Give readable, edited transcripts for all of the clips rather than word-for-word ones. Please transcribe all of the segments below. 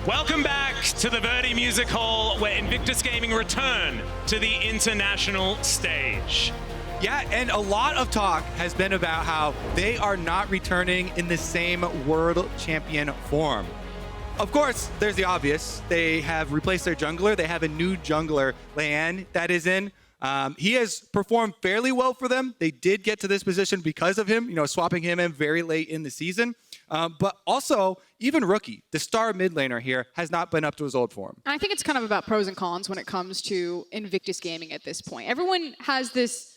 Welcome back to the Verdi Music Hall, where Invictus Gaming return to the international stage. Yeah, and a lot of talk has been about how they are not returning in the same world champion form. Of course, there's the obvious. They have replaced their jungler. They have a new jungler, Leylan, that is in. He has performed fairly well for them. They did get to this position because of him, swapping him in very late in the season. But also, even Rookie, the star mid laner here, has not been up to his old form. And I think it's kind of about pros and cons when it comes to Invictus Gaming at this point. Everyone has this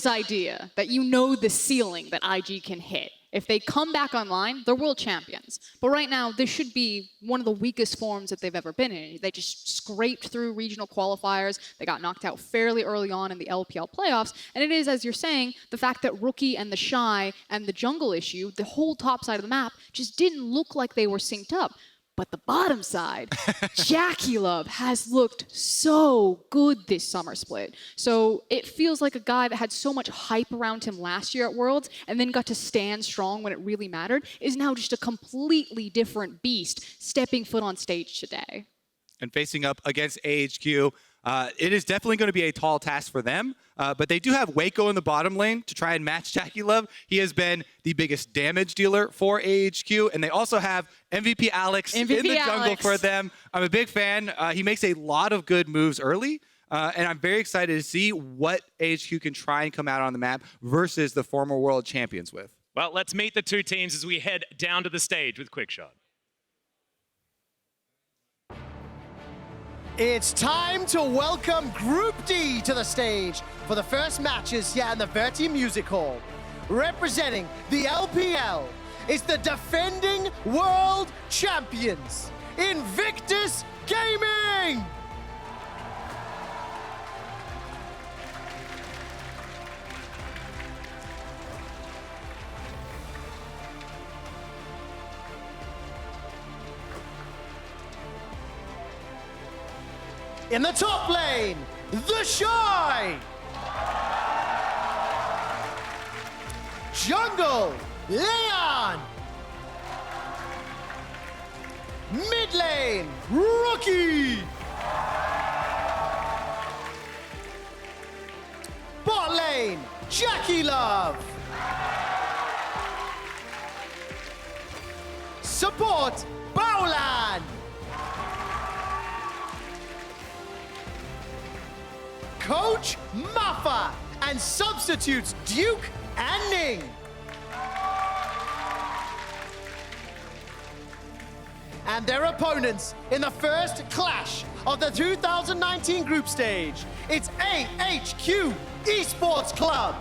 idea that the ceiling that IG can hit. If they come back online, they're world champions. But right now, this should be one of the weakest forms that they've ever been in. They just scraped through regional qualifiers. They got knocked out fairly early on in the LPL playoffs. And it is, as you're saying, the fact that Rookie and the Shy and the jungle issue, the whole top side of the map, just didn't look like they were synced up. But the bottom side, JackeyLove has looked so good this summer split. So it feels like a guy that had so much hype around him last year at Worlds and then got to stand strong when it really mattered is now just a completely different beast stepping foot on stage today. And facing up against ahq, it is definitely going to be a tall task for them. But they do have Wako in the bottom lane to try and match JackeyLove. He has been the biggest damage dealer for ahq. And they also have MVP Alex in the jungle for them. I'm a big fan. He makes a lot of good moves early. And I'm very excited to see what ahq can try and come out on the map versus the former world champions with. Well, let's meet the two teams as we head down to the stage with Quickshot. It's time to welcome Group D to the stage for the first matches here in the Verti Music Hall. Representing the LPL is the defending world champions, Invictus Gaming! In the top lane, the Shy! Jungle, Leylan! Mid lane, Rookie! Bot lane, JackeyLove! Support, Baolan! Coach Muffa and substitutes Duke and Ning. And their opponents in the first clash of the 2019 group stage, it's ahq eSports Club.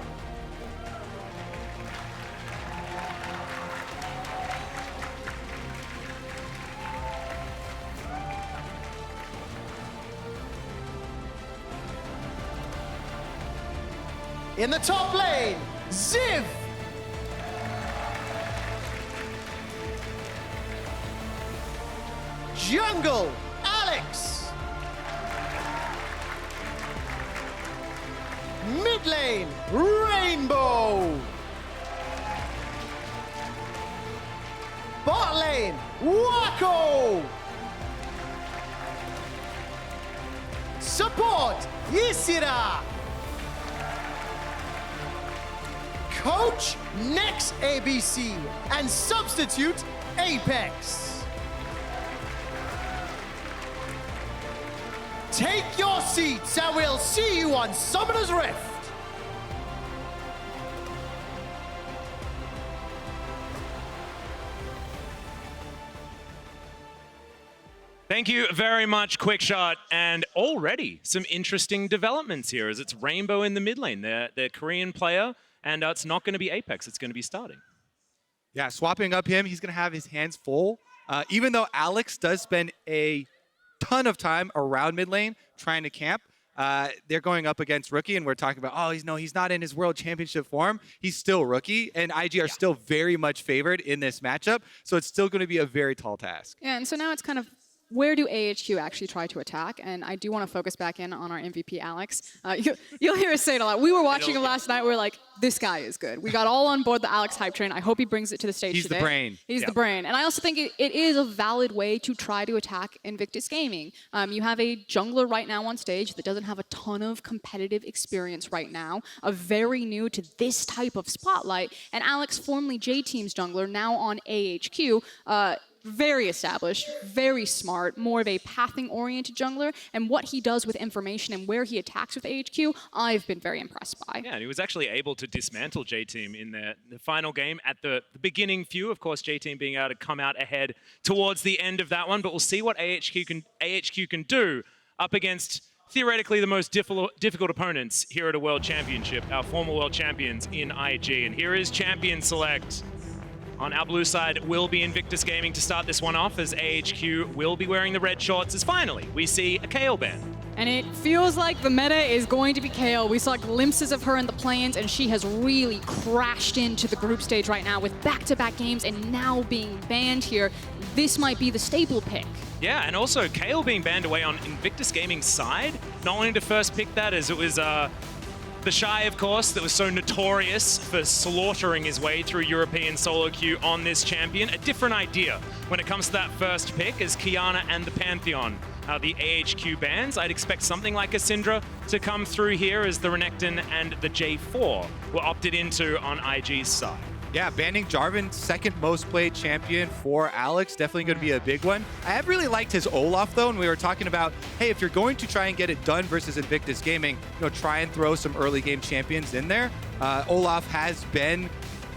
In the top lane, Ziv. Jungle, Alex. Mid lane, Rainbow. Bot lane, Wako. Support, Ysera. Coach Next ABC and substitute Apex. Take your seats and we'll see you on Summoner's Rift. Thank you very much, Quickshot. And already some interesting developments here as it's Rainbow in the mid lane. They're Korean player. And it's not going to be Apex, it's going to be starting. Yeah, swapping up him, he's going to have his hands full. Even though Alex does spend a ton of time around mid lane trying to camp, they're going up against Rookie, and we're talking about, oh, he's not in his world championship form. He's still Rookie, and IG are still very much favored in this matchup, so it's still going to be a very tall task. Yeah, and so now it's kind of where do ahq actually try to attack? And I do want to focus back in on our MVP, Alex. You'll hear us say it a lot. We were watching him last night. We were like, this guy is good. We got all on board the Alex hype train. I hope he brings it to the stage He's today. the brain. He's the brain. And I also think it is a valid way to try to attack Invictus Gaming. You have a jungler right now on stage that doesn't have a ton of competitive experience right now, very new to this type of spotlight. And Alex, formerly J-Team's jungler, now on ahq, very established, very smart, more of a pathing-oriented jungler, and what he does with information and where he attacks with ahq, I've been very impressed by. Yeah, and he was actually able to dismantle J-Team in the final game at the beginning few. Of course, J-Team being able to come out ahead towards the end of that one, but we'll see what ahq can do up against theoretically the most difficult opponents here at a World Championship, our former World Champions in IG. And here is Champion Select. On our blue side will be Invictus Gaming to start this one off, as ahq will be wearing the red shorts, as finally we see a Kayle ban. And it feels like the meta is going to be Kayle. We saw glimpses of her in the play-ins, and she has really crashed into the group stage right now with back-to-back games and now being banned here. This might be the staple pick. Yeah, and also Kayle being banned away on Invictus Gaming's side. Not only to first pick that, as it was the Shy, of course, that was so notorious for slaughtering his way through European solo queue on this champion. A different idea when it comes to that first pick, as Qiyana and the Pantheon the ahq bans. I'd expect something like a Syndra to come through here, as the Renekton and the J4 were opted into on IG's side. Yeah, banning Jarvan, second most played champion for Alex, definitely going to be a big one. I have really liked his Olaf though, and we were talking about, hey, if you're going to try and get it done versus Invictus Gaming, try and throw some early game champions in there. Olaf has been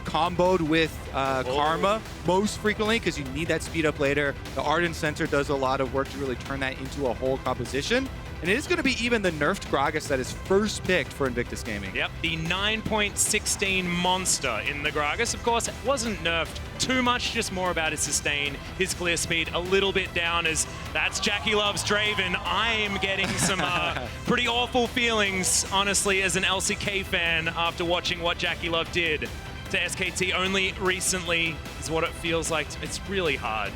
comboed with Karma most frequently because you need that speed up later. The Ardent Sensor does a lot of work to really turn that into a whole composition. And it is going to be even the nerfed Gragas that is first picked for Invictus Gaming. Yep, the 9.16 monster in the Gragas. Of course, it wasn't nerfed too much, just more about his sustain, his clear speed a little bit down, as that's JackeyLove's Draven. I am getting some pretty awful feelings, honestly, as an LCK fan after watching what JackeyLove did to SKT only recently, is what it feels like. It's really hard.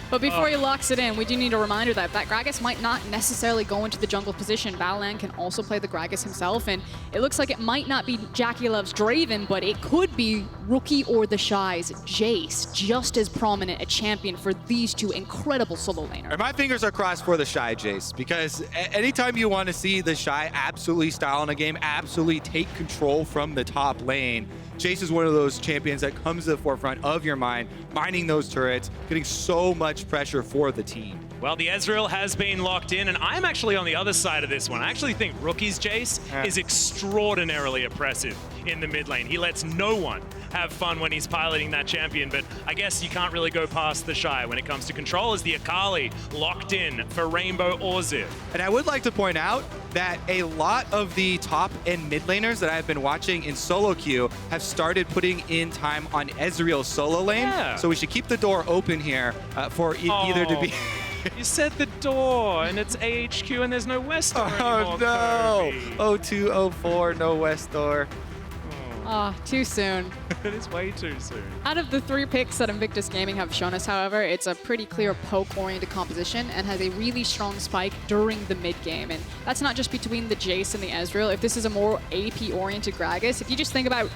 But before he locks it in, we do need a reminder that Gragas might not necessarily go into the jungle position. Baolan can also play the Gragas himself, and it looks like it might not be JackeyLove's Draven, but it could be Rookie or the Shy's Jayce, just as prominent a champion for these two incredible solo laners. And my fingers are crossed for the Shy Jayce, because anytime you want to see the Shy absolutely style in a game, absolutely take control from the top lane, Jayce is one of those champions that comes to the forefront of your mind, mining those turrets, getting so much pressure for the team. Well, the Ezreal has been locked in, and I'm actually on the other side of this one. I actually think Rookie's Jayce is extraordinarily oppressive in the mid lane. He lets no one have fun when he's piloting that champion, but I guess you can't really go past the Shy when it comes to control, as the Akali locked in for Rainbow or Ziv. And I would like to point out that a lot of the top and mid laners that I've been watching in solo queue have started putting in time on Ezreal's solo lane. Yeah. So we should keep the door open here for either to be... You said the door, and it's ahq, and there's no West door anymore. Oh no! Kirby. 0204, no West door. Ah, too soon. It is way too soon. Out of the 3 picks that Invictus Gaming have shown us, however, it's a pretty clear poke-oriented composition and has a really strong spike during the mid-game. And that's not just between the Jayce and the Ezreal. If this is a more AP-oriented Gragas, if you just think about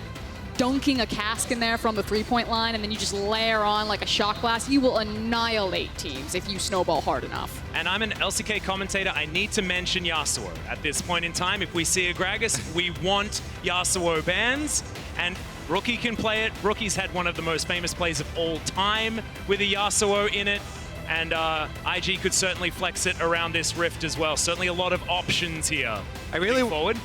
dunking a cask in there from the 3-point line and then you just layer on like a shock blast, you will annihilate teams if you snowball hard enough. And I'm an LCK commentator. I need to mention Yasuo at this point in time. If we see a Gragas, we want Yasuo bans, and Rookie can play it. Rookie's had one of the most famous plays of all time with a Yasuo in it, and IG could certainly flex it around this rift as well. Certainly a lot of options here. I really want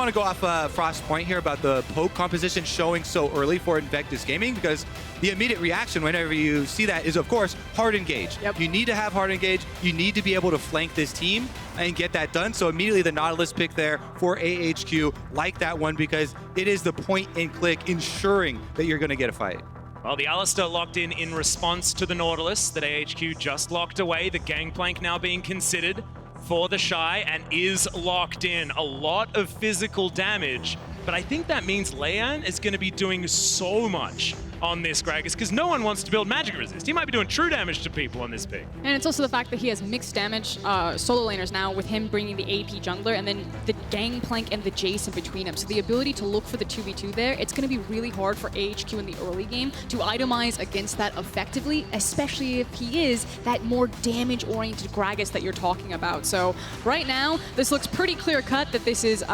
to go off Frost's point here about the poke composition showing so early for Invictus Gaming, because the immediate reaction whenever you see that is, of course, hard engage. Yep. You need to have hard engage. You need to be able to flank this team and get that done. So immediately the Nautilus pick there for ahq, like that one, because it is the point and click ensuring that you're going to get a fight. Well, the Alistar locked in response to the Nautilus that ahq just locked away. The Gangplank now being considered for the Shy and is locked in. A lot of physical damage, but I think that means Leylan is going to be doing so much on this Gragas because no one wants to build magic resist. He might be doing true damage to people on this pick. And it's also the fact that he has mixed damage solo laners now with him bringing the AP jungler and then the Gangplank and the Jayce in between him. So the ability to look for the 2v2 there, it's going to be really hard for ahq in the early game to itemize against that effectively, especially if he is that more damage-oriented Gragas that you're talking about. So right now, this looks pretty clear-cut that this is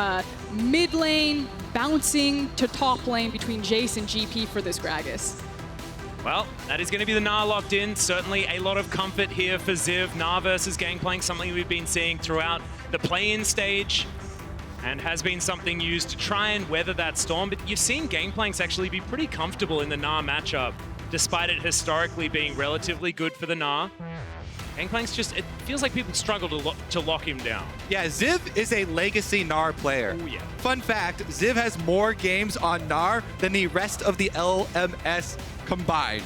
mid lane bouncing to top lane between Jayce and GP for this Gragas. Well, that is going to be the Gnar locked in. Certainly a lot of comfort here for Ziv. Gnar versus Gangplank, something we've been seeing throughout the play-in stage and has been something used to try and weather that storm. But you've seen Gangplank's actually be pretty comfortable in the Gnar matchup, despite it historically being relatively good for the Gnar. Gangplank's just, it feels like people struggle to lock him down. Yeah, Ziv is a legacy Gnar player. Oh, yeah. Fun fact, Ziv has more games on Gnar than the rest of the LMS combined.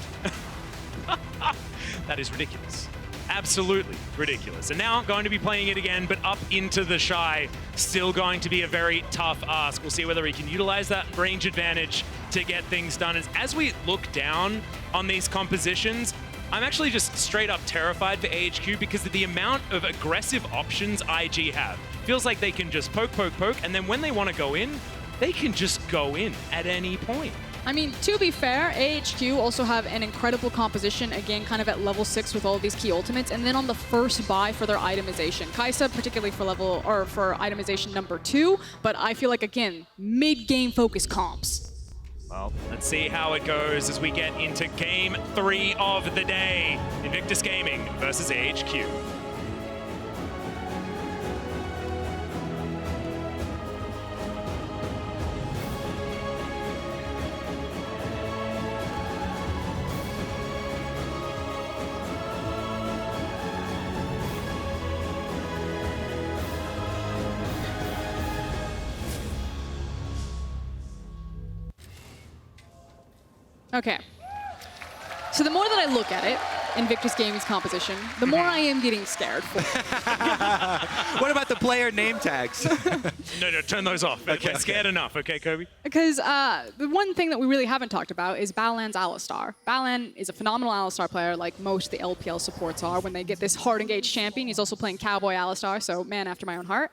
That is ridiculous. Absolutely ridiculous. And now going to be playing it again, but up into the Shy. Still going to be a very tough ask. We'll see whether he can utilize that range advantage to get things done. As we look down on these compositions, I'm actually just straight up terrified for ahq because of the amount of aggressive options IG have. Feels like they can just poke, poke, poke, and then when they want to go in, they can just go in at any point. I mean, to be fair, ahq also have an incredible composition, again, kind of at level 6 with all of these key ultimates, and then on the first buy for their itemization. Kai'Sa, particularly for for itemization number 2, but I feel like, again, mid-game focus comps. Well, let's see how it goes as we get into game 3 of the day. Invictus Gaming versus ahq. Okay. So the more that I look at it, Invictus Gaming's composition, the more I am getting scared for it. What about the player name tags? No, turn those off. Okay, We're scared enough, okay, Kobe? Because the one thing that we really haven't talked about is Baolan's Alistar. Baolan is a phenomenal Alistar player, like most of the LPL supports are. When they get this hard engaged champion, he's also playing Cowboy Alistar, so man after my own heart.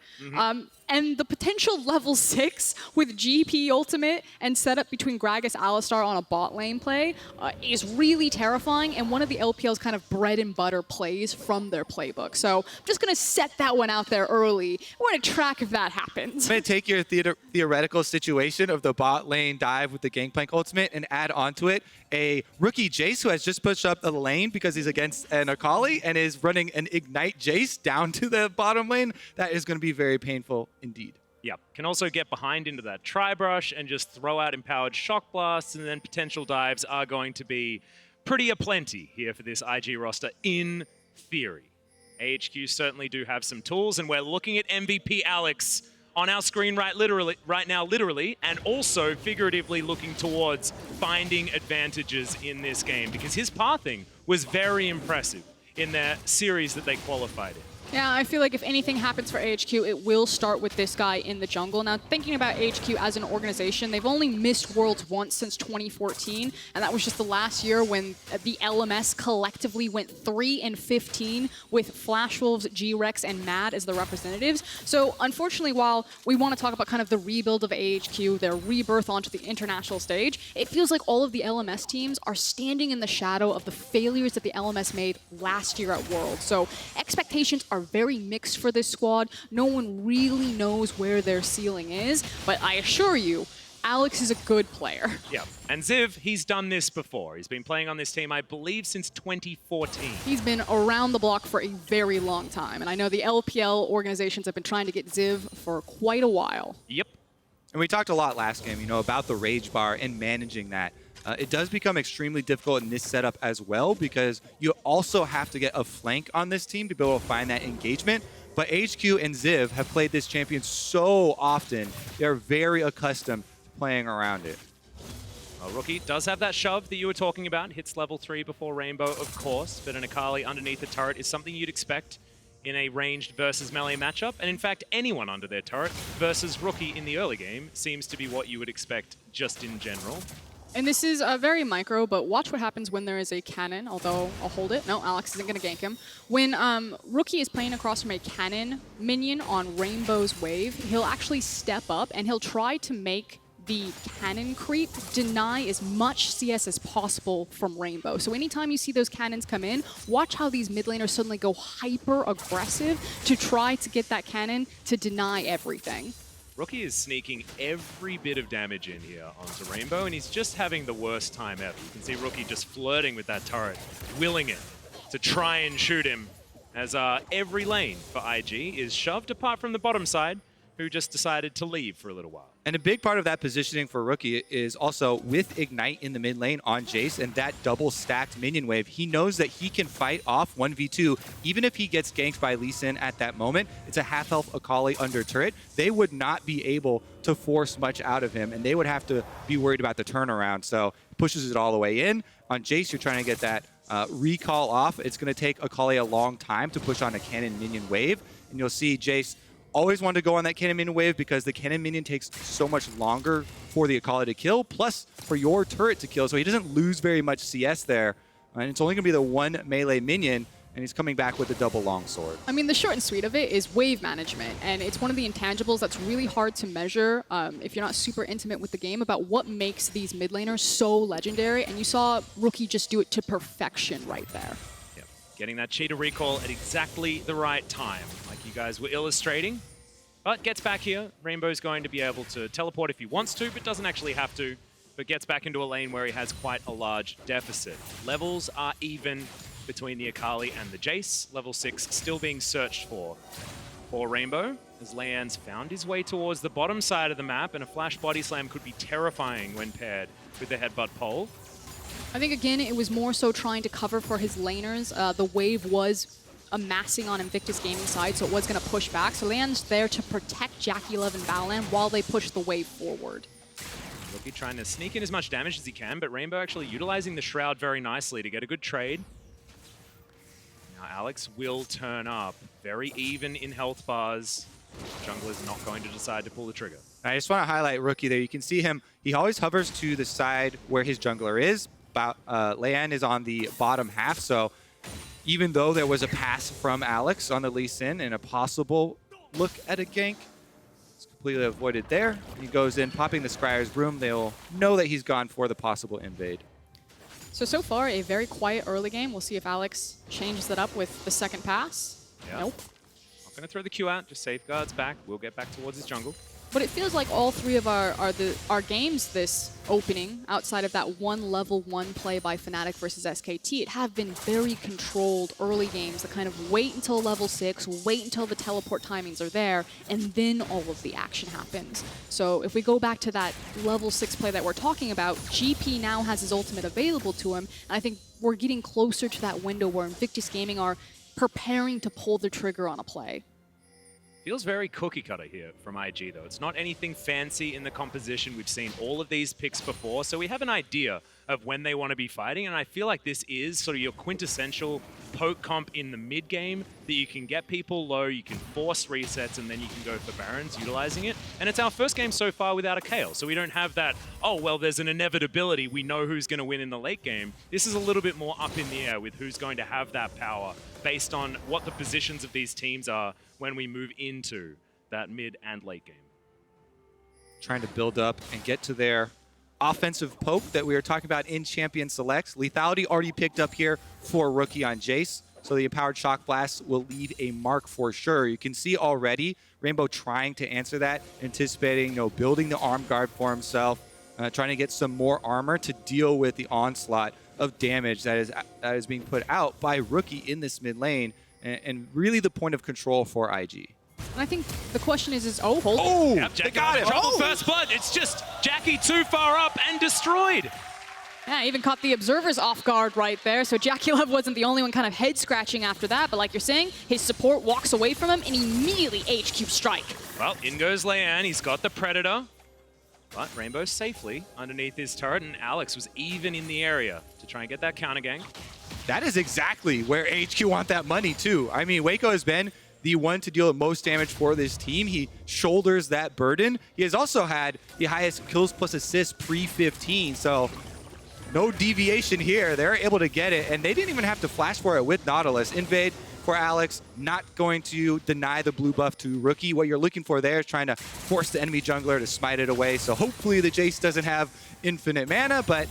And the potential level 6 with GP ultimate and setup between Gragas Alistar on a bot lane play is really terrifying, and one of the LPL's kind of bread and butter plays from their playbook. So I'm just going to set that one out there early. We're going to track if that happens. I'm going to take your theoretical situation of the bot lane dive with the Gangplank ultimate and add onto it a rookie Jayce who has just pushed up the lane because he's against an Akali and is running an Ignite Jayce down to the bottom lane. That is going to be very painful indeed. Yep. Can also get behind into that Tri-Brush and just throw out empowered Shock Blasts, and then potential dives are going to be pretty aplenty here for this IG roster in theory. ahq certainly do have some tools, and we're looking at MVP Alex on our screen right now, and also figuratively looking towards finding advantages in this game, because his pathing was very impressive in their series that they qualified in. Yeah, I feel like if anything happens for ahq, it will start with this guy in the jungle. Now, thinking about ahq as an organization, they've only missed Worlds once since 2014, and that was just the last year when the LMS collectively went 3-15 with Flash Wolves, G-Rex, and Mad as the representatives. So, unfortunately, while we want to talk about kind of the rebuild of ahq, their rebirth onto the international stage, it feels like all of the LMS teams are standing in the shadow of the failures that the LMS made last year at Worlds. So, expectations are very mixed for this squad. No one really knows where their ceiling is, but I assure you, Alex is a good player. Yeah, and Ziv, he's done this before. He's been playing on this team, I believe, since 2014. He's been around the block for a very long time, and I know the LPL organizations have been trying to get Ziv for quite a while. Yep. And we talked a lot last game, about the Rage Bar and managing that. It does become extremely difficult in this setup as well, because you also have to get a flank on this team to be able to find that engagement. But ahq and Ziv have played this champion so often, they're very accustomed to playing around it. Well, Rookie does have that shove that you were talking about. Hits level 3 before Rainbow, of course, but an Akali underneath the turret is something you'd expect in a ranged versus melee matchup. And in fact, anyone under their turret versus Rookie in the early game seems to be what you would expect just in general. And this is very micro, but watch what happens when there is a cannon, although I'll hold it. No, Alex isn't going to gank him. When Rookie is playing across from a cannon minion on Rainbow's wave, he'll actually step up and he'll try to make the cannon creep deny as much CS as possible from Rainbow. So anytime you see those cannons come in, watch how these mid laners suddenly go hyper aggressive to try to get that cannon to deny everything. Rookie is sneaking every bit of damage in here onto Rainbow, and he's just having the worst time ever. You can see Rookie just flirting with that turret, willing it to try and shoot him, as every lane for IG is shoved apart from the bottom side, who just decided to leave for a little while. And a big part of that positioning for Rookie is also with Ignite in the mid lane on Jayce and that double stacked minion wave. He knows that he can fight off 1v2 even if he gets ganked by Leylan at that moment. It's a half health Akali under turret. They would not be able to force much out of him, and they would have to be worried about the turnaround. So he pushes it all the way in. On Jayce, you're trying to get that recall off. It's going to take Akali a long time to push on a cannon minion wave, and you'll see Jayce always wanted to go on that cannon minion wave because the cannon minion takes so much longer for the Akali to kill, plus for your turret to kill, so he doesn't lose very much CS there. And it's only going to be the one melee minion, and he's coming back with a double longsword. I mean, the short and sweet of it is wave management, and it's one of the intangibles that's really hard to measure if you're not super intimate with the game about what makes these mid laners so legendary, and you saw Rookie just do it to perfection right there. Getting that cheetah recall at exactly the right time, like you guys were illustrating. But gets back here. Rainbow's going to be able to teleport if he wants to, but doesn't actually have to. But gets back into a lane where he has quite a large deficit. Levels are even between the Akali and the Jayce. Level 6 still being searched for Rainbow, as Leylan's found his way towards the bottom side of the map, and a flash body slam could be terrifying when paired with the headbutt pole. I think, again, it was more so trying to cover for his laners. The wave was amassing on Invictus Gaming side, so it was going to push back. So Leylan's there to protect JackeyLove and Baolan while they push the wave forward. Rookie trying to sneak in as much damage as he can, but Rainbow actually utilizing the Shroud very nicely to get a good trade. Now Alex will turn up. Very even in health bars. Jungler's not going to decide to pull the trigger. I just want to highlight Rookie there. You can see him. He always hovers to the side where his jungler is. Leylan is on the bottom half, so even though there was a pass from Alex on the Leylan and a possible look at a gank, it's completely avoided there. He goes in, popping the Scryer's broom. They'll know that he's gone for the possible invade. So far, a very quiet early game. We'll see if Alex changes that up with the second pass. Yeah. Nope. Not going to throw the Q out, just safeguards back. We'll get back towards his jungle. But it feels like all three of our games this opening, outside of that one level 1 play by Fnatic versus SKT, it have been very controlled early games that kind of wait until level 6, wait until the teleport timings are there, and then all of the action happens. So if we go back to that level 6 play that we're talking about, GP now has his ultimate available to him, and I think we're getting closer to that window where Invictus Gaming are preparing to pull the trigger on a play. Feels very cookie cutter here from IG though. It's not anything fancy in the composition. We've seen all of these picks before, so we have an idea of when they want to be fighting, and I feel like this is sort of your quintessential poke comp in the mid game that you can get people low, you can force resets, and then you can go for Barons utilizing it. And it's our first game so far without a Kayle, so we don't have that, oh, well, there's an inevitability, we know who's going to win in the late game. This is a little bit more up in the air with who's going to have that power based on what the positions of these teams are when we move into that mid and late game. Trying to build up and get to their offensive poke that we were talking about in Champion Selects. Lethality already picked up here for Rookie on Jayce, so the Empowered Shock Blast will leave a mark for sure. You can see already Rainbow trying to answer that, anticipating, building the arm guard for himself, trying to get some more armor to deal with the onslaught of damage that is being put out by Rookie in this mid lane, and really the point of control for IG. And I think the question is hold it. Oh, yep, they got it. Trouble first blood. It's just Jackie too far up and destroyed. Yeah, even caught the observers off guard right there. So JackeyLove wasn't the only one kind of head scratching after that, but like you're saying, his support walks away from him and immediately HQ strike. Well, in goes Leylan. He's got the Predator, but Rainbow's safely underneath his turret, and Alex was even in the area to try and get that counter gank. That is exactly where HQ want that money too. I mean, Wako has been the one to deal the most damage for this team. He shoulders that burden. He has also had the highest kills plus assists pre-15, so no deviation here. They're able to get it, and they didn't even have to flash for it with Nautilus. Invade for Alex, not going to deny the blue buff to Rookie. What you're looking for there is trying to force the enemy jungler to smite it away. So hopefully the Jayce doesn't have infinite mana, but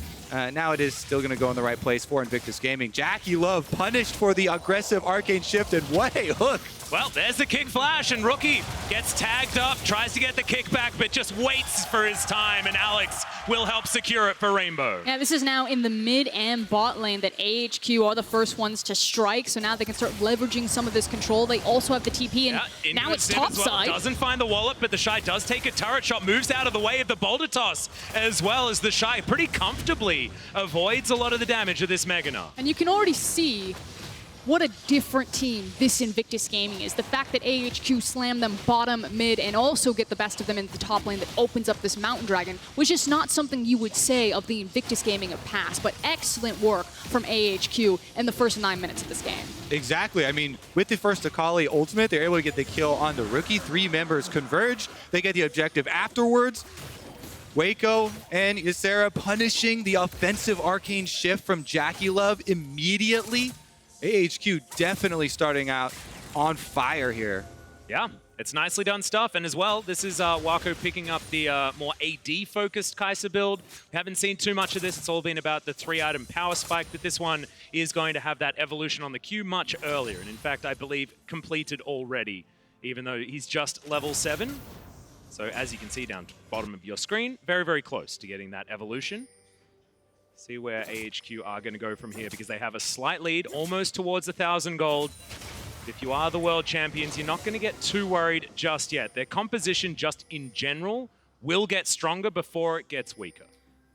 now it is still going to go in the right place for Invictus Gaming. JackeyLove punished for the aggressive arcane shift, and what a hook. Well, there's the kick flash, and Rookie gets tagged up, tries to get the kick back, but just waits for his time, and Alex will help secure it for Rainbow. Yeah, this is now in the mid and bot lane that ahq are the first ones to strike, so now they can start leveraging some of this control. They also have the TP, and now it's top side. Doesn't find the wallet, but the Shy does take a turret shot, moves out of the way of the boulder toss, as well as the Shy pretty comfortably avoids a lot of the damage of this Mega Gnar. And you can already see what a different team this Invictus Gaming is. The fact that ahq slam them bottom, mid, and also get the best of them in the top lane that opens up this Mountain Dragon was just not something you would say of the Invictus Gaming of past, but excellent work from ahq in the first 9 minutes of this game. Exactly. I mean, with the first Akali ultimate, they're able to get the kill on the Rookie. 3 members converge. They get the objective afterwards. Wako and Ysera punishing the offensive arcane shift from JackeyLove immediately. ahq definitely starting out on fire here. Yeah, it's nicely done stuff. And as well, this is Wako picking up the more AD-focused Kai'Sa build. We haven't seen too much of this. It's all been about the 3-item power spike, but this one is going to have that evolution on the Q much earlier. And in fact, I believe completed already, even though he's just level 7. So as you can see down to the bottom of your screen, very, very close to getting that evolution. See where ahq are going to go from here, because they have a slight lead, almost towards 1,000 gold. If you are the world champions, you're not going to get too worried just yet. Their composition just in general will get stronger before it gets weaker.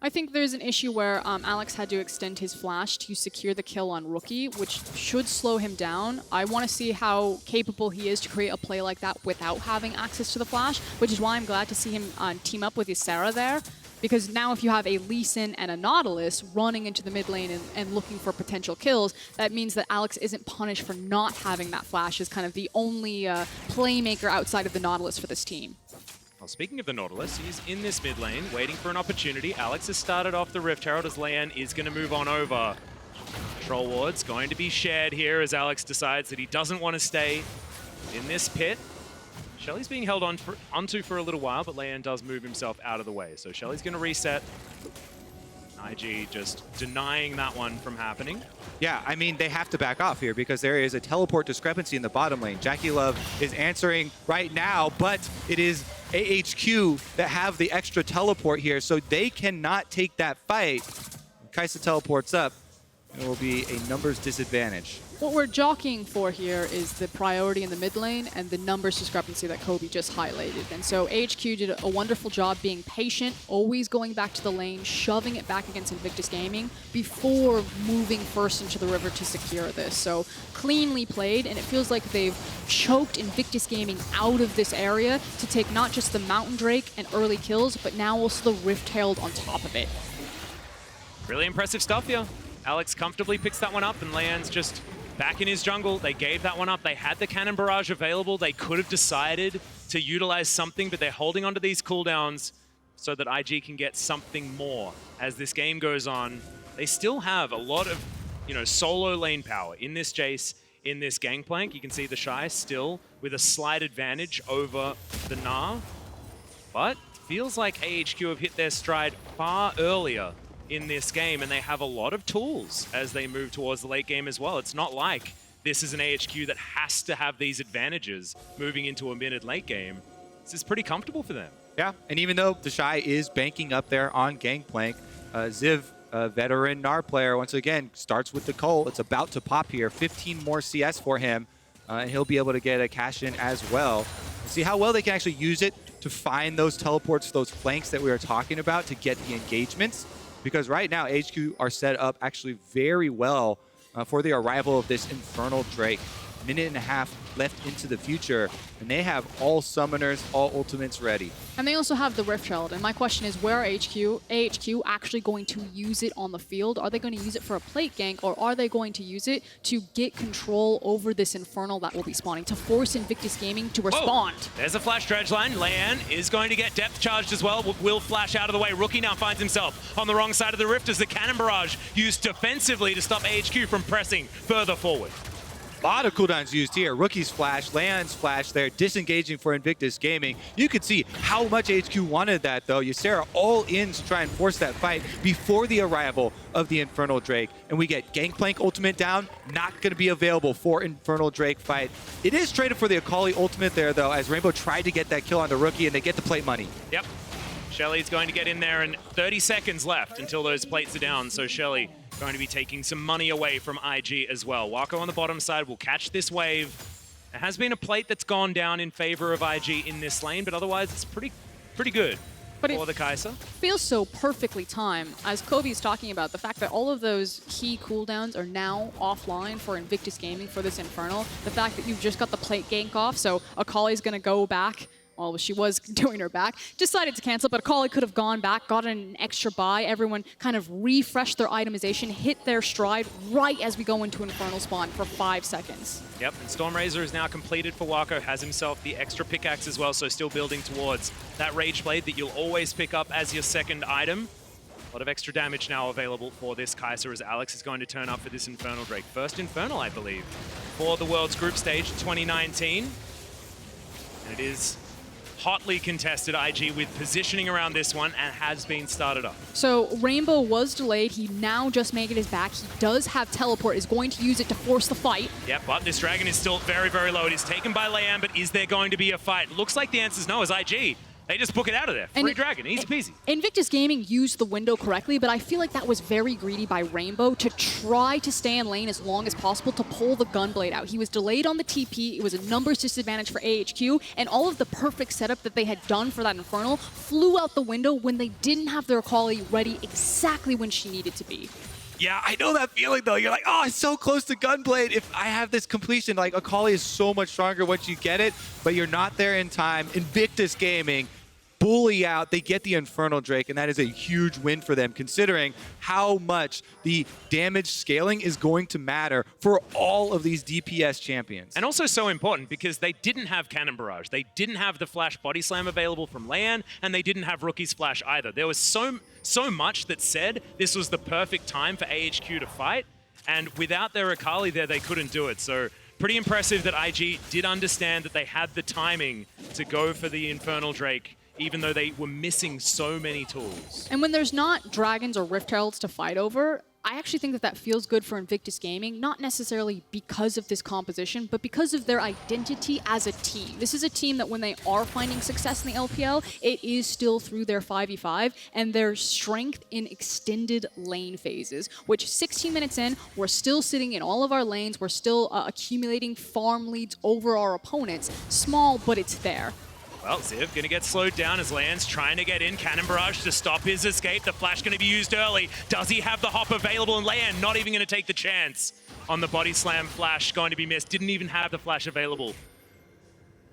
I think there's an issue where Alex had to extend his flash to secure the kill on Rookie, which should slow him down. I want to see how capable he is to create a play like that without having access to the flash, which is why I'm glad to see him team up with Ysera there. Because now if you have a Leylan and a Nautilus running into the mid lane and looking for potential kills, that means that Alex isn't punished for not having that flash as kind of the only playmaker outside of the Nautilus for this team. Well, speaking of the Nautilus, he's in this mid lane, waiting for an opportunity. Alex has started off the Rift Herald as Leylan is going to move on over. Control Ward's going to be shared here as Alex decides that he doesn't want to stay in this pit. Shelly's being held onto for a little while, but Leylan does move himself out of the way. So Shelly's going to reset. IG just denying that one from happening. Yeah, I mean, they have to back off here because there is a teleport discrepancy in the bottom lane. JackeyLove is answering right now, but it is ahq that have the extra teleport here, so they cannot take that fight. Kai'Sa teleports up. It will be a numbers disadvantage. What we're jockeying for here is the priority in the mid lane and the numbers discrepancy that Kobe just highlighted. And so ahq did a wonderful job being patient, always going back to the lane, shoving it back against Invictus Gaming before moving first into the river to secure this. So cleanly played, and it feels like they've choked Invictus Gaming out of this area to take not just the Mountain Drake and early kills, but now also the Rift Herald on top of it. Really impressive stuff here. Alex comfortably picks that one up, and Leylan's just back in his jungle. They gave that one up. They had the Cannon Barrage available. They could have decided to utilize something, but they're holding onto these cooldowns so that IG can get something more as this game goes on. They still have a lot of, solo lane power in this Jayce, in this Gangplank. You can see the Shy still with a slight advantage over the Gnar, but feels like ahq have hit their stride far earlier in this game, and they have a lot of tools as they move towards the late game as well. It's not like this is an ahq that has to have these advantages moving into a mid and late game. This is pretty comfortable for them. Yeah, and even though the Shy is banking up there on Gangplank, Ziv, a veteran Gnar player, once again, starts with the Cole. It's about to pop here. 15 more CS for him, and he'll be able to get a cash in as well. See how well they can actually use it to find those teleports, those flanks that we were talking about to get the engagements. Because right now, ahq are set up actually very well for the arrival of this Infernal Drake. minute and a half left into the future, and they have all summoners, all ultimates ready. And they also have the Rift Herald. And my question is, where are ahq actually going to use it on the field? Are they going to use it for a plate gank, or are they going to use it to get control over this Infernal that will be spawning, to force Invictus Gaming to respond? Whoa. There's a flash dredge line. Leylan is going to get depth charged as well. Will flash out of the way. Rookie now finds himself on the wrong side of the rift as the cannon barrage used defensively to stop ahq from pressing further forward. A lot of cooldowns used here. Rookie's flash, Leylan's flash there, disengaging for Invictus Gaming. You could see how much HQ wanted that, though. Ysera all in to try and force that fight before the arrival of the Infernal Drake. And we get Gangplank ultimate down, not going to be available for Infernal Drake fight. It is traded for the Akali ultimate there, though, as Rainbow tried to get that kill on the Rookie, and they get the plate money. Yep. Shelly's going to get in there, and 30 seconds left until those plates are down, so Shelly going to be taking some money away from IG as well. Wako on the bottom side will catch this wave. There has been a plate that's gone down in favor of IG in this lane, but otherwise it's pretty good for the Kai'Sa. Feels so perfectly timed, as Kobe's talking about, the fact that all of those key cooldowns are now offline for Invictus Gaming for this Infernal. The fact that you've just got the plate gank off, so Akali's going to go back. Well, she was doing her back, decided to cancel, but Akali could have gone back, gotten an extra buy. Everyone kind of refreshed their itemization, hit their stride right as we go into Infernal Spawn for 5 seconds. Yep, and Stormrazor is now completed for Wako, has himself the extra pickaxe as well, so still building towards that Rage Blade that you'll always pick up as your second item. A lot of extra damage now available for this Kai'Sa as Alex is going to turn up for this Infernal Drake. First Infernal, I believe, for the World's Group Stage 2019. And it is hotly contested, IG with positioning around this one and has been started up. So Rainbow was delayed. He now just made it his back. He does have teleport, is going to use it to force the fight. Yeah, but this dragon is still very, very low. It is taken by Leylan, but is there going to be a fight? Looks like the answer is no as IG. They just book it out of there. Free dragon, easy peasy. Invictus Gaming used the window correctly, but I feel like that was very greedy by Rainbow to try to stay in lane as long as possible to pull the Gunblade out. He was delayed on the TP, it was a numbers disadvantage for ahq, and all of the perfect setup that they had done for that Infernal flew out the window when they didn't have their Akali ready exactly when she needed to be. Yeah, I know that feeling, though. You're like, oh, it's so close to Gunblade. If I have this completion, like, Akali is so much stronger once you get it, but you're not there in time. Invictus Gaming bully out, they get the Infernal Drake, and that is a huge win for them, considering how much the damage scaling is going to matter for all of these DPS champions. And also so important because they didn't have Cannon Barrage. They didn't have the Flash Body Slam available from Leylan, and they didn't have Rookie's Flash either. There was so much that said this was the perfect time for ahq to fight, and without their Akali there, they couldn't do it. So pretty impressive that IG did understand that they had the timing to go for the Infernal Drake, even though they were missing so many tools. And when there's not dragons or Rift Heralds to fight over, I actually think that that feels good for Invictus Gaming, not necessarily because of this composition, but because of their identity as a team. This is a team that when they are finding success in the LPL, it is still through their 5v5 and their strength in extended lane phases, which 16 minutes in, we're still sitting in all of our lanes, we're still accumulating farm leads over our opponents. Small, but it's there. Well, Ziv gonna get slowed down as Leylan's trying to get in. Cannon Barrage to stop his escape. The flash gonna be used early. Does he have the hop available? And Leylan not even gonna take the chance on the body slam flash. Going to be missed. Didn't even have the flash available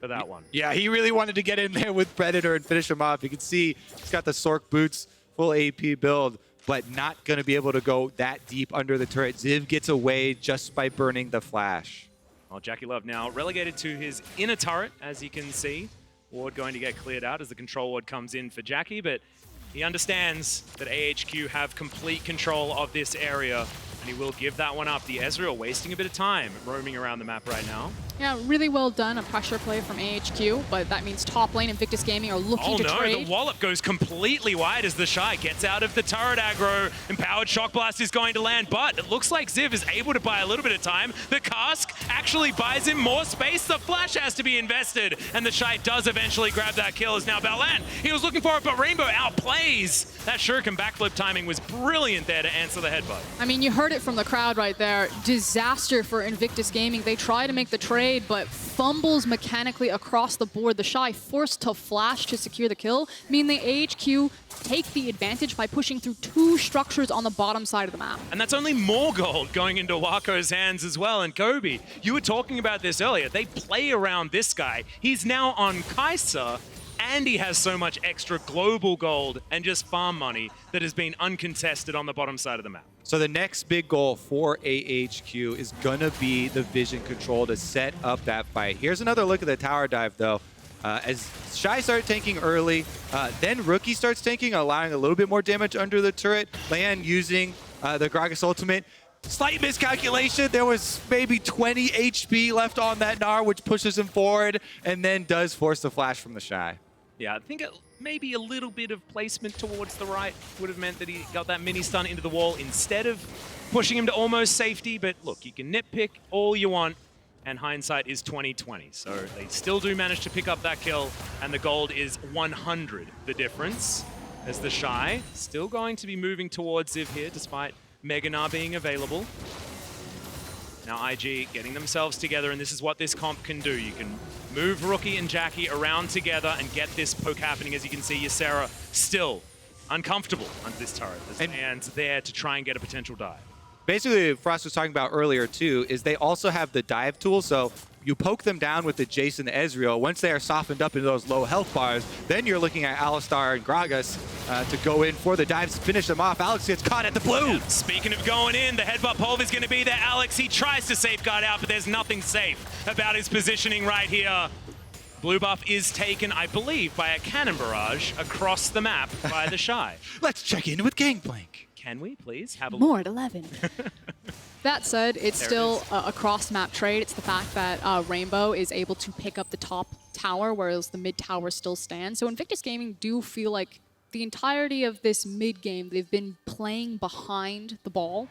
for that one. Yeah, he really wanted to get in there with Predator and finish him off. You can see he's got the Sork boots, full AP build, but not gonna be able to go that deep under the turret. Ziv gets away just by burning the flash. Well, JackeyLove now relegated to his inner turret, as you can see. Ward going to get cleared out as the control ward comes in for Jackie, but he understands that ahq have complete control of this area, and he will give that one up. The Ezreal wasting a bit of time roaming around the map right now. Yeah, really well done, a pressure play from ahq, but that means top lane Invictus Gaming are looking to trade. Oh no, the wallop goes completely wide as the Shy gets out of the turret aggro. Empowered Shock Blast is going to land, but it looks like Ziv is able to buy a little bit of time. The cask actually buys him more space. The flash has to be invested, and the Shy does eventually grab that kill as now Baolan. He was looking for it, but Rainbow outplays. That shuriken backflip timing was brilliant there to answer the headbutt. I mean, you heard it it from the crowd right there. Disaster for Invictus Gaming. They try to make the trade, but fumbles mechanically across the board. The Shy forced to flash to secure the kill, meaning the ahq take the advantage by pushing through 2 structures on the bottom side of the map. And that's only more gold going into Wako's hands as well. And Kobe, you were talking about this earlier. They play around this guy. He's now on Ysera, and he has so much extra global gold and just farm money that has been uncontested on the bottom side of the map. So the next big goal for ahq is gonna be the vision control to set up that fight. Here's another look at the tower dive though. As Shy started tanking early, then Rookie starts tanking, allowing a little bit more damage under the turret. Leylan using the Gragas ultimate. Slight miscalculation. There was maybe 20 HP left on that Gnar, which pushes him forward, and then does force the flash from the Shy. Yeah, I think maybe a little bit of placement towards the right would have meant that he got that mini stun into the wall instead of pushing him to almost safety. But look, you can nitpick all you want, and hindsight is 20/20. So they still do manage to pick up that kill, and the gold is 100 the difference, as the Shy still going to be moving towards Ziv here, despite Mega Gnar being available. Now IG getting themselves together, and this is what this comp can do. You can move Rookie and Jackie around together and get this poke happening. As you can see, Ysera still uncomfortable under this turret. There's hands there to try and get a potential dive. Basically, Frost was talking about earlier too, is they also have the dive tool. So you poke them down with the Jayce and the Ezreal. Once they are softened up into those low health bars, then you're looking at Alistar and Gragas to go in for the dives, finish them off. Alex gets caught at the blue. Yeah, speaking of going in, the headbutt pulve is going to be there. Alex, he tries to safeguard out, but there's nothing safe about his positioning right here. Blue buff is taken, I believe, by a cannon barrage across the map by the Shy. Let's check in with Gangplank. Can we please have a More at 11. That said, it's There still it is. a cross-map trade. It's the fact that Rainbow is able to pick up the top tower, whereas the mid tower still stands. So Invictus Gaming do feel like the entirety of this mid game, they've been playing behind the ball,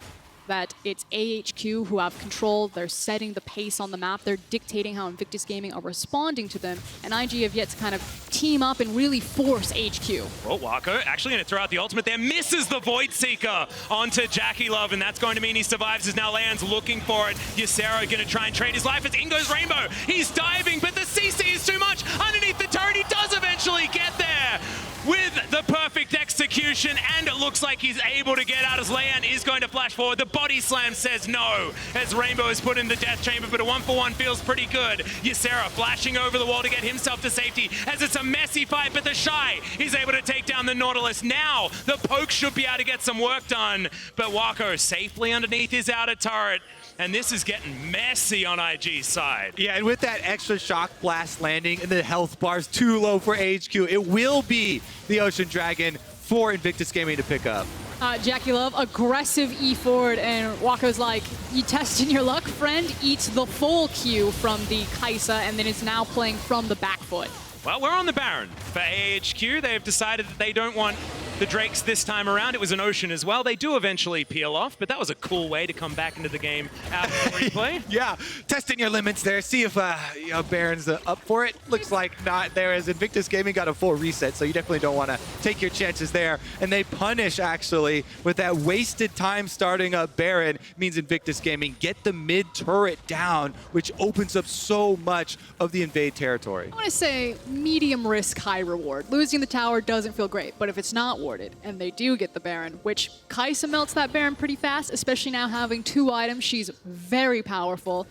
that it's ahq who have control, they're setting the pace on the map, they're dictating how Invictus Gaming are responding to them, and IG have yet to kind of team up and really force HQ. Well, Wako actually going to throw out the ultimate there, misses the Void Seeker onto JackeyLove, and that's going to mean he survives as now Leylan's looking for it. Ysera going to try and trade his life as in goes Rainbow. He's diving, but the CC is too much. Underneath the turret, he does eventually get there with the perfect execution, and it looks like he's able to get out as Leylan is going to flash forward. The body slam says no, as Rainbow is put in the death chamber, but a 1-for-1 feels pretty good. Ysera flashing over the wall to get himself to safety, as it's a messy fight, but the Shy is able to take down the Nautilus. Now, the poke should be able to get some work done, but Wako safely underneath his outer turret, and this is getting messy on IG's side. Yeah, and with that extra shock blast landing and the health bars too low for HQ, it will be the Ocean Dragon for Invictus Gaming to pick up. JackeyLove, aggressive E forward, and Wako's like, you testing your luck, friend? Eats the full Q from the Ysera, and then is now playing from the back foot. Well, we're on the Baron for ahq. They've decided that they don't want the Drakes this time around. It was an Ocean as well. They do eventually peel off, but that was a cool way to come back into the game after replay. Yeah, testing your limits there. See if Baron's up for it. Looks like not there, as Invictus Gaming got a full reset, so you definitely don't want to take your chances there. And they punish, actually, with that wasted time starting up Baron, means Invictus Gaming get the mid turret down, which opens up so much of the invade territory. I want to say medium risk, high reward. Losing the tower doesn't feel great, but if it's not warded, and they do get the Baron, which Ysera melts that Baron pretty fast, especially now having 2 items. She's very powerful.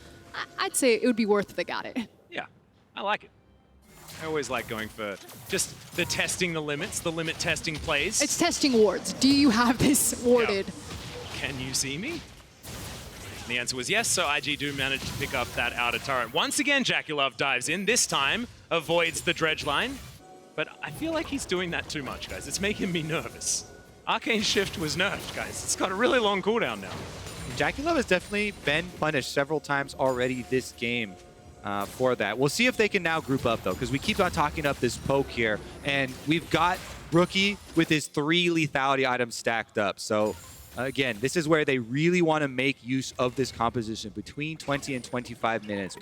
I'd say it would be worth it they got it. Yeah, I like it. I always like going for just the testing the limits, the limit testing plays. It's testing wards. Do you have this warded? Yeah. Can you see me? And the answer was yes, so IG do manage to pick up that outer turret. Once again, JackeyLove dives in. This time, avoids the dredge line. But I feel like he's doing that too much, guys. It's making me nervous. Arcane Shift was nerfed, guys. It's got a really long cooldown now. JackeyLove has definitely been punished several times already this game for that. We'll see if they can now group up, though, because we keep on talking up this poke here, and we've got Rookie with his 3 lethality items stacked up. So, again, this is where they really want to make use of this composition between 20 and 25 minutes.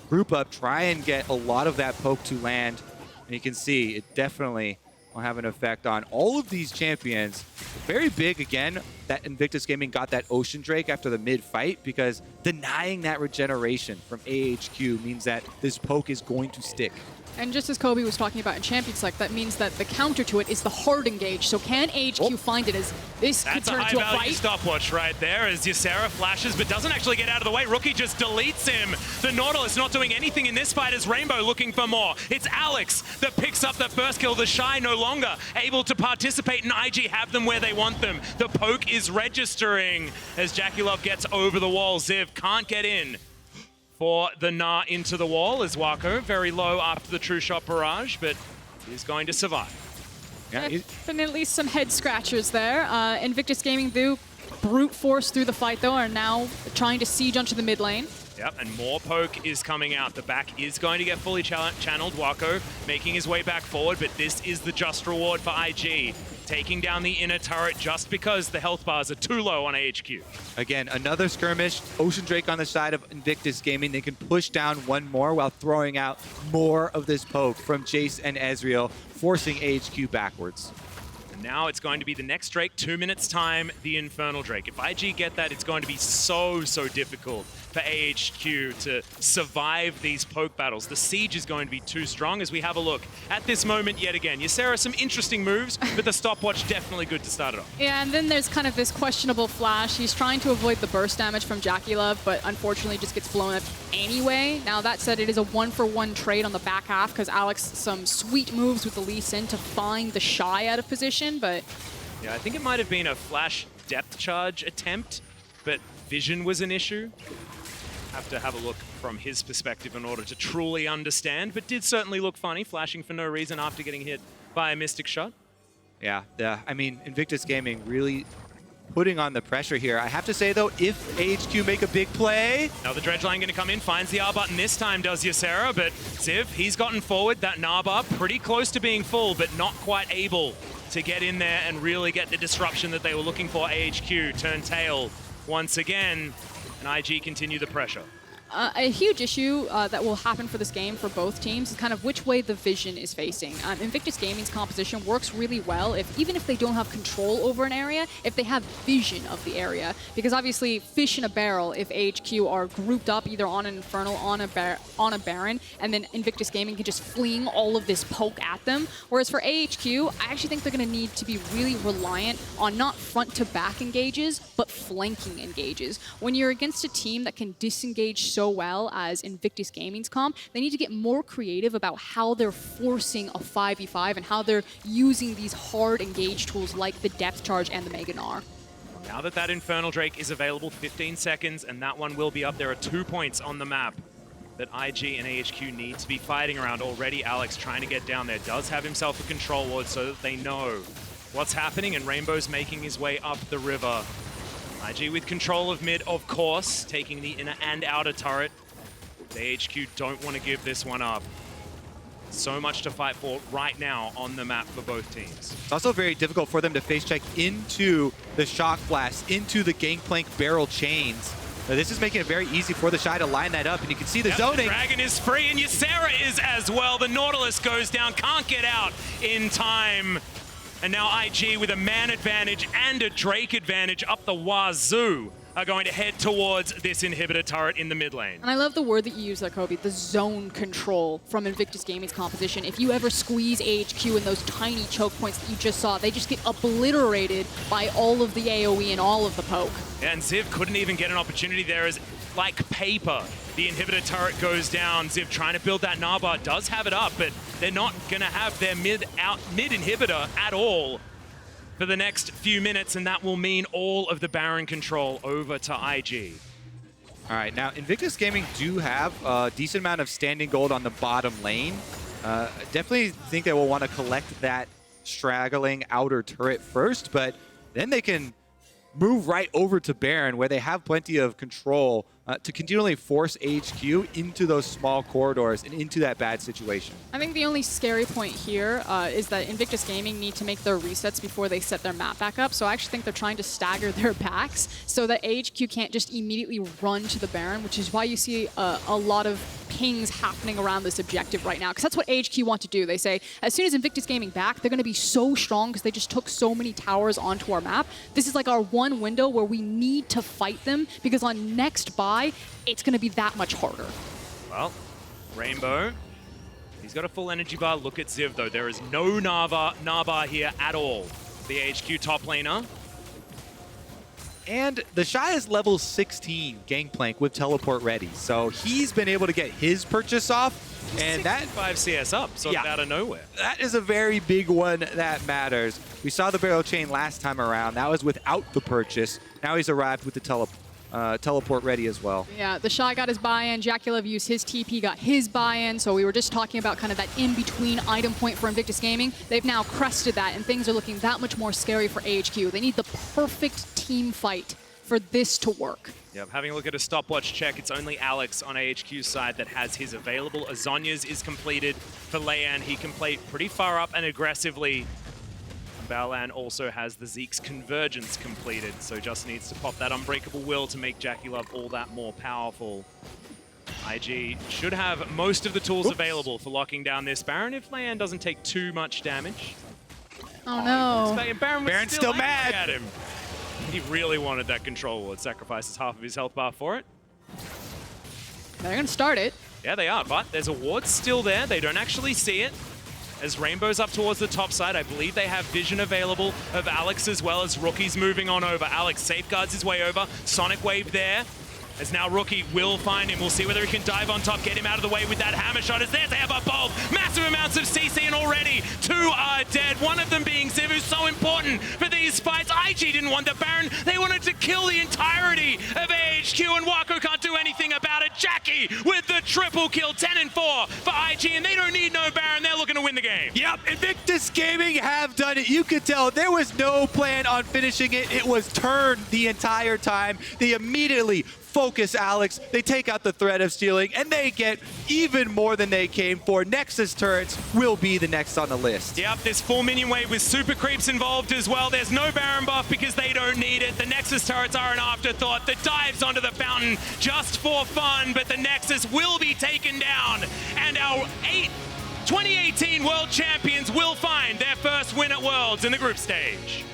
Group up, try and get a lot of that poke to land. And you can see it definitely will have an effect on all of these champions. Very big, again, that Invictus Gaming got that Ocean Drake after the mid-fight, because denying that regeneration from ahq means that this poke is going to stick. And just as Kobe was talking about in Champions Select, that means that the counter to it is the hard engage. So can ahq find it as this could turn into a fight? That's a high-value stopwatch right there as Ysera flashes, but doesn't actually get out of the way. Rookie just deletes him. The Nautilus not doing anything in this fight as Rainbow looking for more. It's Alex that picks up the first kill. The Shy no longer able to participate, and IG have them where they want them. The poke is registering as JackeyLove gets over the wall. Ziv can't get in for the Gnar into the wall as Wako very low after the true shot barrage, but he's going to survive. Yeah, Definitely some head scratchers there. Invictus Gaming do brute force through the fight though, are now trying to siege onto the mid lane. Yep, and more poke is coming out. The back is going to get fully channeled. Wako making his way back forward, but this is the just reward for IG. Taking down the inner turret just because the health bars are too low on ahq. Again, another skirmish. Ocean Drake on the side of Invictus Gaming. They can push down one more while throwing out more of this poke from Jayce and Ezreal, forcing ahq backwards. And now it's going to be the next Drake, 2 minutes time, the Infernal Drake. If IG get that, it's going to be so difficult for ahq to survive these poke battles. The siege is going to be too strong as we have a look at this moment yet again. Ysera, some interesting moves, but the stopwatch definitely good to start it off. Yeah, and then there's kind of this questionable flash. He's trying to avoid the burst damage from JackeyLove, but unfortunately just gets blown up anyway. Now that said, it is a 1-for-1 trade on the back half because Alex some sweet moves with the Lee Sin to find the Shy out of position, but... Yeah, I think it might have been a flash depth charge attempt, but vision was an issue. Have to have a look from his perspective in order to truly understand, but did certainly look funny, flashing for no reason after getting hit by a Mystic shot. Yeah, I mean, Invictus Gaming really putting on the pressure here. I have to say, though, if ahq make a big play... Now the Dredge Line going to come in, finds the R button this time, does Ysera, but Ziv, he's gotten forward. That Gnar bar pretty close to being full, but not quite able to get in there and really get the disruption that they were looking for. ahq turn tail once again, and IG continue the pressure. A huge issue that will happen for this game for both teams is kind of which way the vision is facing. Invictus Gaming's composition works really well even if they don't have control over an area, if they have vision of the area. Because obviously, fish in a barrel if ahq are grouped up either on an Infernal, on a Baron, and then Invictus Gaming can just fling all of this poke at them. Whereas for ahq, I actually think they're going to need to be really reliant on not front-to-back engages, but flanking engages. When you're against a team that can disengage so well as Invictus Gaming's comp, they need to get more creative about how they're forcing a 5v5 and how they're using these hard engage tools like the depth charge and the Mega Gnar. Now that Infernal Drake is available, 15 seconds, and that one will be up. There are 2 points on the map that IG and ahq need to be fighting around. Already Alex trying to get down there, does have himself a control ward so that they know what's happening, and Rainbow's making his way up the river. IG with control of mid, of course, taking the inner and outer turret. The ahq don't want to give this one up. So much to fight for right now on the map for both teams. It's also very difficult for them to face check into the Shock Blast, into the Gangplank barrel chains. Now, this is making it very easy for the Shy to line that up, and you can see the zoning. The Dragon is free, and Ysera is as well. The Nautilus goes down, can't get out in time. And now IG with a man advantage and a Drake advantage up the wazoo are going to head towards this inhibitor turret in the mid lane. And I love the word that you use there, Kobe, the zone control from Invictus Gaming's composition. If you ever squeeze ahq in those tiny choke points that you just saw, they just get obliterated by all of the AoE and all of the poke. Yeah, and Ziv couldn't even get an opportunity there as, like paper, the inhibitor turret goes down. Ziv trying to build that Gnar bar, does have it up, but they're not going to have their mid inhibitor at all for the next few minutes, and that will mean all of the Baron control over to IG. All right, now Invictus Gaming do have a decent amount of standing gold on the bottom lane. Definitely think they will want to collect that straggling outer turret first, but then they can move right over to Baron, where they have plenty of control to continually force ahq into those small corridors and into that bad situation. I think the only scary point here is that Invictus Gaming need to make their resets before they set their map back up. So I actually think they're trying to stagger their backs so that ahq can't just immediately run to the Baron, which is why you see a lot of pings happening around this objective right now, because that's what ahq want to do. They say, as soon as Invictus Gaming back, they're going to be so strong because they just took so many towers onto our map. This is like our one window where we need to fight them, because on next buy, it's going to be that much harder. Well, Rainbow, he's got a full energy bar. Look at Ziv, though. There is no Gnar bar here at all. The ahq top laner. And the Shy is level 16 Gangplank with teleport ready. So he's been able to get his purchase off. And that 5 CS up, so yeah, out of nowhere. That is a very big one that matters. We saw the barrel chain last time around. That was without the purchase. Now he's arrived with the teleport ready as well. Yeah, the Shy got his buy-in, JackeyLove used his TP, got his buy-in, so we were just talking about kind of that in-between item point for Invictus Gaming. They've now crested that, and things are looking that much more scary for ahq. They need the perfect team fight for this to work. Yep, having a look at a stopwatch check, it's only Alex on ahq's side that has his available. Azonya's is completed for Leylan. He can play pretty far up and aggressively. Baolan also has the Zeke's Convergence completed, so just needs to pop that Unbreakable Will to make JackeyLove all that more powerful. IG should have most of the tools available for locking down this Baron if Leylan doesn't take too much damage. Oh no. Baron's still mad at him. He really wanted that control ward, sacrifices half of his health bar for it. They're going to start it. Yeah, they are, but there's a ward still there. They don't actually see it. As Rainbow's up towards the top side, I believe they have vision available of Alex as well as Rookie's moving on over. Alex safeguards his way over. Sonic Wave there. As now Rookie will find him. We'll see whether he can dive on top, get him out of the way with that hammer shot. As there's Ever Bolt. Massive amounts of CC and already 2 are dead. One of them being Ziv, who's so important for these fights. IG didn't want the Baron. They wanted to kill the entirety of ahq, and Wako can't do anything about it. Jackie with the triple kill, 10 and 4 for IG, and they don't need no Baron. They're looking to win the game. Yep, Invictus Gaming have done it. You could tell there was no plan on finishing it. It was turned the entire time. They immediately focus Alex, they take out the threat of stealing, and they get even more than they came for. Nexus turrets will be the next on the list. Yep, this full minion wave with super creeps involved as well. There's no Baron buff because they don't need it. The Nexus turrets are an afterthought. The dives onto the fountain just for fun, but the Nexus will be taken down. And our 2018 World Champions will find their first win at Worlds in the group stage.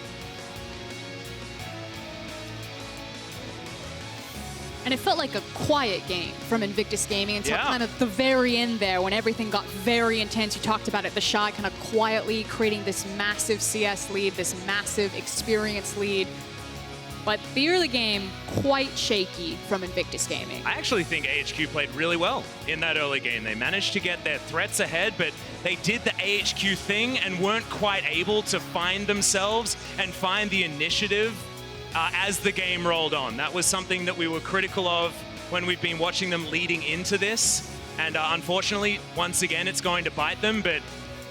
And it felt like a quiet game from Invictus Gaming until Yeah. kind of the very end there when everything got very intense. You talked about it, the Shy kind of quietly creating this massive CS lead, this massive experience lead. But the early game, quite shaky from Invictus Gaming. I actually think ahq played really well in that early game. They managed to get their threats ahead, but they did the ahq thing and weren't quite able to find themselves and find the initiative as the game rolled on. That was something that we were critical of when we've been watching them leading into this. And unfortunately, once again, it's going to bite them. But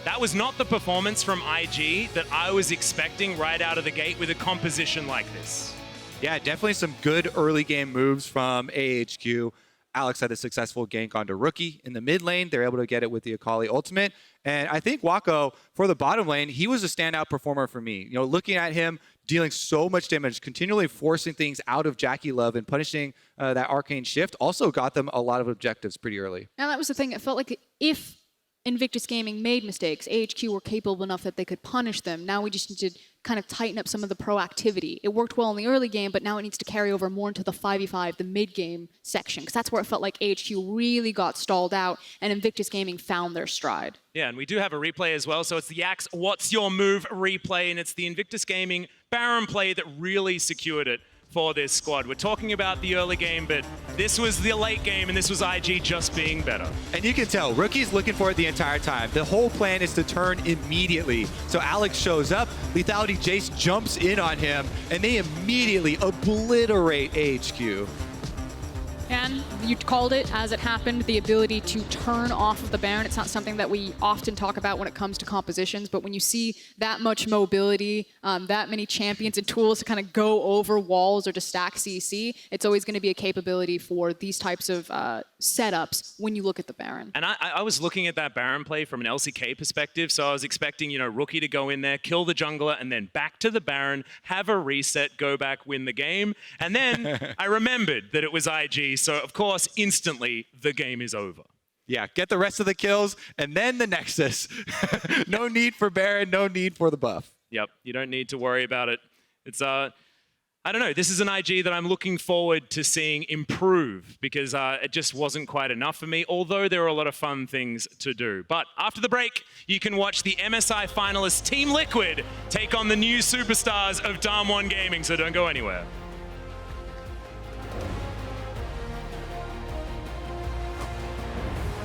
that was not the performance from IG that I was expecting right out of the gate with a composition like this. Yeah, definitely some good early game moves from ahq. Alex had a successful gank onto Rookie in the mid lane. They're able to get it with the Akali ultimate. And I think Wako, for the bottom lane, he was a standout performer for me. You know, looking at him dealing so much damage, continually forcing things out of JackeyLove and punishing that arcane shift, also got them a lot of objectives pretty early. Now that was the thing, it felt like if Invictus Gaming made mistakes, ahq were capable enough that they could punish them. Now we just need to kind of tighten up some of the proactivity. It worked well in the early game, but now it needs to carry over more into the 5v5, the mid-game section, because that's where it felt like ahq really got stalled out and Invictus Gaming found their stride. Yeah, and we do have a replay as well. So it's the Axe What's Your Move replay, and it's the Invictus Gaming Baron play that really secured it for this squad. We're talking about the early game, but this was the late game, and this was IG just being better. And you can tell, Rookie's looking for it the entire time. The whole plan is to turn immediately. So Alex shows up, Lethality Jayce jumps in on him, and they immediately obliterate ahq. And you called it as it happened, the ability to turn off of the Baron. It's not something that we often talk about when it comes to compositions, but when you see that much mobility, that many champions and tools to kind of go over walls or to stack CC, it's always going to be a capability for these types of setups when you look at the Baron. And I was looking at that Baron play from an LCK perspective, so I was expecting, you know, Rookie to go in there, kill the jungler, and then back to the Baron, have a reset, go back, win the game. And then I remembered that it was IG, so of course, instantly, the game is over. Yeah, get the rest of the kills, and then the Nexus. No need for Baron, no need for the buff. Yep, you don't need to worry about it. It's, I don't know, this is an IG that I'm looking forward to seeing improve because it just wasn't quite enough for me, although there are a lot of fun things to do. But after the break, you can watch the MSI finalists Team Liquid take on the new superstars of Darm1 Gaming, so don't go anywhere.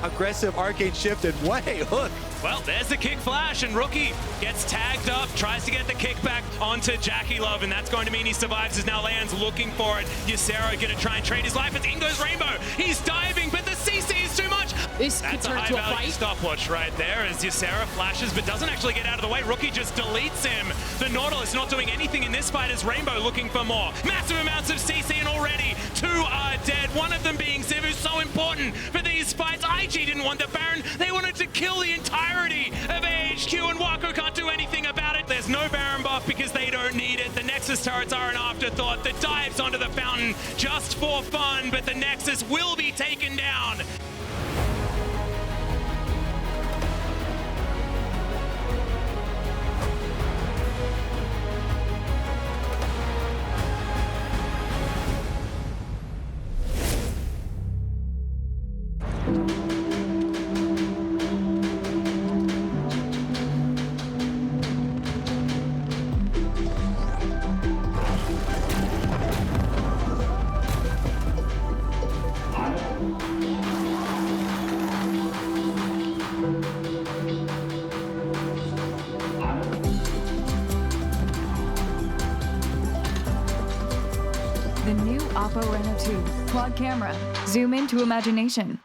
Aggressive arcade shift and what a hook. Well, there's the kick flash, and Rookie gets tagged up, tries to get the kick back onto JackeyLove, and that's going to mean he survives as now Leylan's looking for it. Ysera gonna try and trade his life as in goes Rainbow. He's diving, but the CC is too much. This could That's a turn to a high-value fight. stopwatch right there as Ysera flashes, but doesn't actually get out of the way. Rookie just deletes him. The Nautilus not doing anything in this fight as Rainbow looking for more. Massive amounts of CC, and already 2 are dead. One of them being Ziv, who's so important for these fights. IG didn't want the Baron. They wanted to kill the entirety of ahq, and Wako can't do anything about it. There's no Baron buff because they don't need it. The Nexus turrets are an afterthought. The dives onto the fountain just for fun, but the Nexus will be taken down. The new Oppo Reno 2 quad camera. Zoom into imagination.